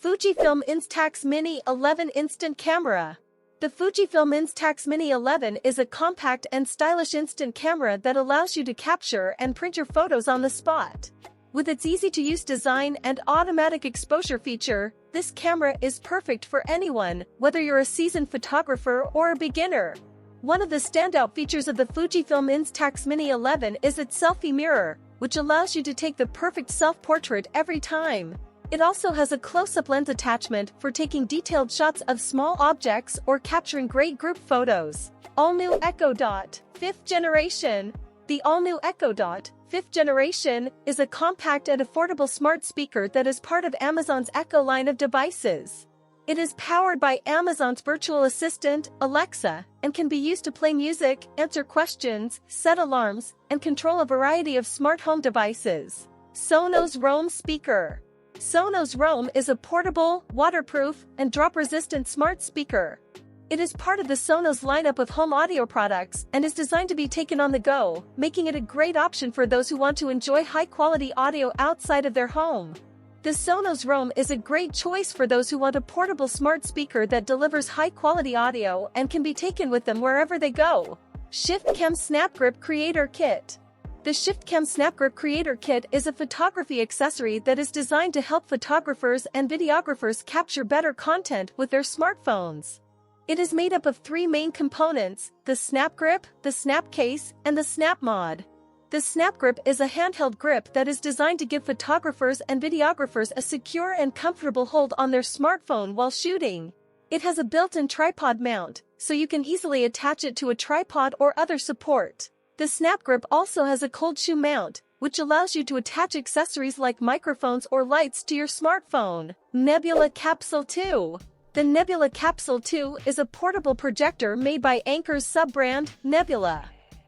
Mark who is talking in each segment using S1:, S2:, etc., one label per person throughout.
S1: Fujifilm Instax Mini 11 Instant Camera. The Fujifilm Instax Mini 11 is a compact and stylish instant camera that allows you to capture and print your photos on the spot. With its easy-to-use design and automatic exposure feature, this camera is perfect for anyone, whether you're a seasoned photographer or a beginner. One of the standout features of the Fujifilm Instax Mini 11 is its selfie mirror, which allows you to take the perfect self-portrait every time. It also has a close-up lens attachment for taking detailed shots of small objects or capturing great group photos. All-new Echo Dot, 5th generation. The all-new Echo Dot, 5th generation, is a compact and affordable smart speaker that is part of Amazon's Echo line of devices. It is powered by Amazon's virtual assistant, Alexa, and can be used to play music, answer questions, set alarms, and control a variety of smart home devices. Sonos Roam Speaker. Sonos Roam is a portable, waterproof, and drop-resistant smart speaker. It is part of the Sonos lineup of home audio products and is designed to be taken on the go, making it a great option for those who want to enjoy high-quality audio outside of their home. The Sonos Roam is a great choice for those who want a portable smart speaker that delivers high-quality audio and can be taken with them wherever they go. ShiftCam Snap Grip Creator Kit. The ShiftCam Snap Grip Creator Kit is a photography accessory that is designed to help photographers and videographers capture better content with their smartphones. It is made up of three main components: the Snap Grip, the Snap Case, and the Snap Mod. The Snap Grip is a handheld grip that is designed to give photographers and videographers a secure and comfortable hold on their smartphone while shooting. It has a built-in tripod mount, so you can easily attach it to a tripod or other support. The Snap Grip also has a cold shoe mount, which allows you to attach accessories like microphones or lights to your smartphone. Nebula Capsule 2. The Nebula Capsule 2 is a portable projector made by Anker's sub-brand, Nebula.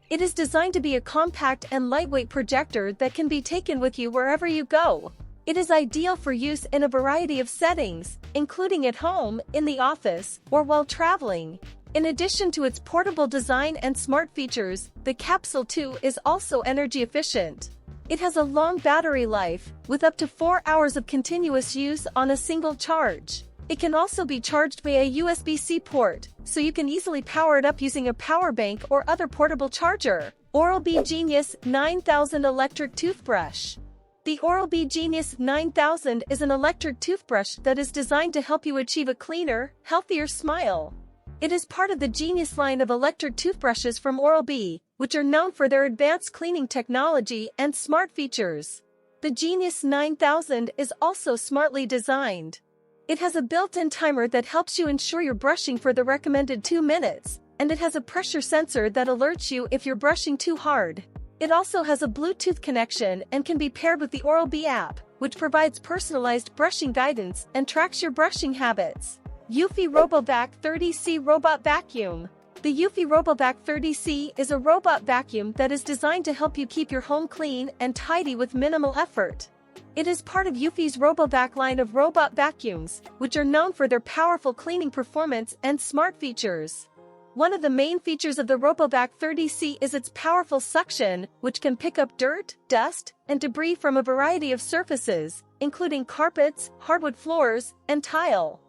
S1: It is designed to be a compact and lightweight projector that can be taken with you wherever you go. It is ideal for use in a variety of settings, including at home, in the office, or while traveling. In addition to its portable design and smart features, the Capsule 2 is also energy efficient. It has a long battery life, with up to 4 hours of continuous use on a single charge. It can also be charged via USB-C port, so you can easily power it up using a power bank or other portable charger. Oral-B Genius 9000 Electric Toothbrush. The Oral-B Genius 9000 is an electric toothbrush that is designed to help you achieve a cleaner, healthier smile. It is part of the Genius line of electric toothbrushes from Oral-B, which are known for their advanced cleaning technology and smart features. The Genius 9000 is also smartly designed. It has a built-in timer that helps you ensure you're brushing for the recommended 2 minutes, and it has a pressure sensor that alerts you if you're brushing too hard. It also has a Bluetooth connection and can be paired with the Oral-B app, which provides personalized brushing guidance and tracks your brushing habits. Eufy RoboVac 30C Robot Vacuum. The Eufy RoboVac 30C is a robot vacuum that is designed to help you keep your home clean and tidy with minimal effort. It is part of Eufy's RoboVac line of robot vacuums, which are known for their powerful cleaning performance and smart features. One of the main features of the RoboVac 30C is its powerful suction, which can pick up dirt, dust, and debris from a variety of surfaces, including carpets, hardwood floors, and tile.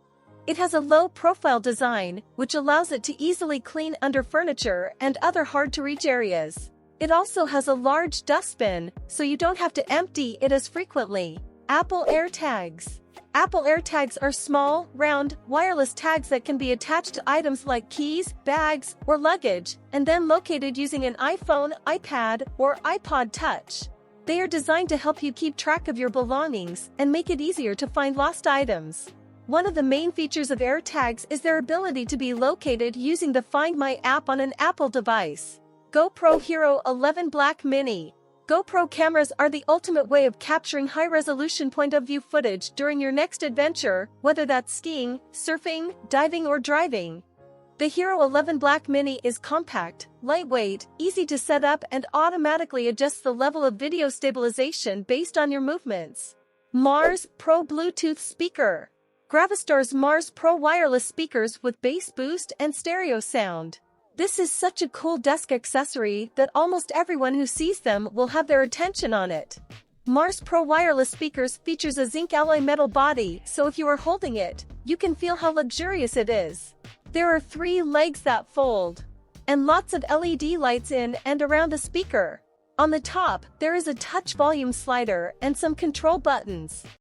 S1: It has a low-profile design, which allows it to easily clean under furniture and other hard-to-reach areas. It also has a large dustbin, so you don't have to empty it as frequently. Apple AirTags. Apple AirTags are small, round, wireless tags that can be attached to items like keys, bags, or luggage, and then located using an iPhone, iPad, or iPod Touch. They are designed to help you keep track of your belongings and make it easier to find lost items. One of the main features of AirTags is their ability to be located using the Find My app on an Apple device. GoPro Hero 11 Black Mini. GoPro cameras are the ultimate way of capturing high-resolution point-of-view footage during your next adventure, whether that's skiing, surfing, diving, or driving. The Hero 11 Black Mini is compact, lightweight, easy to set up, and automatically adjusts the level of video stabilization based on your movements. Mars Pro Bluetooth Speaker. Gravistar's Mars Pro wireless speakers with bass boost and stereo sound. This is such a cool desk accessory that almost everyone who sees them will have their attention on it. Mars Pro wireless speakers features a zinc alloy metal body, so if you are holding it, you can feel how luxurious it is. There are 3 legs that fold, and lots of LED lights in and around the speaker. On the top, there is a touch volume slider and some control buttons.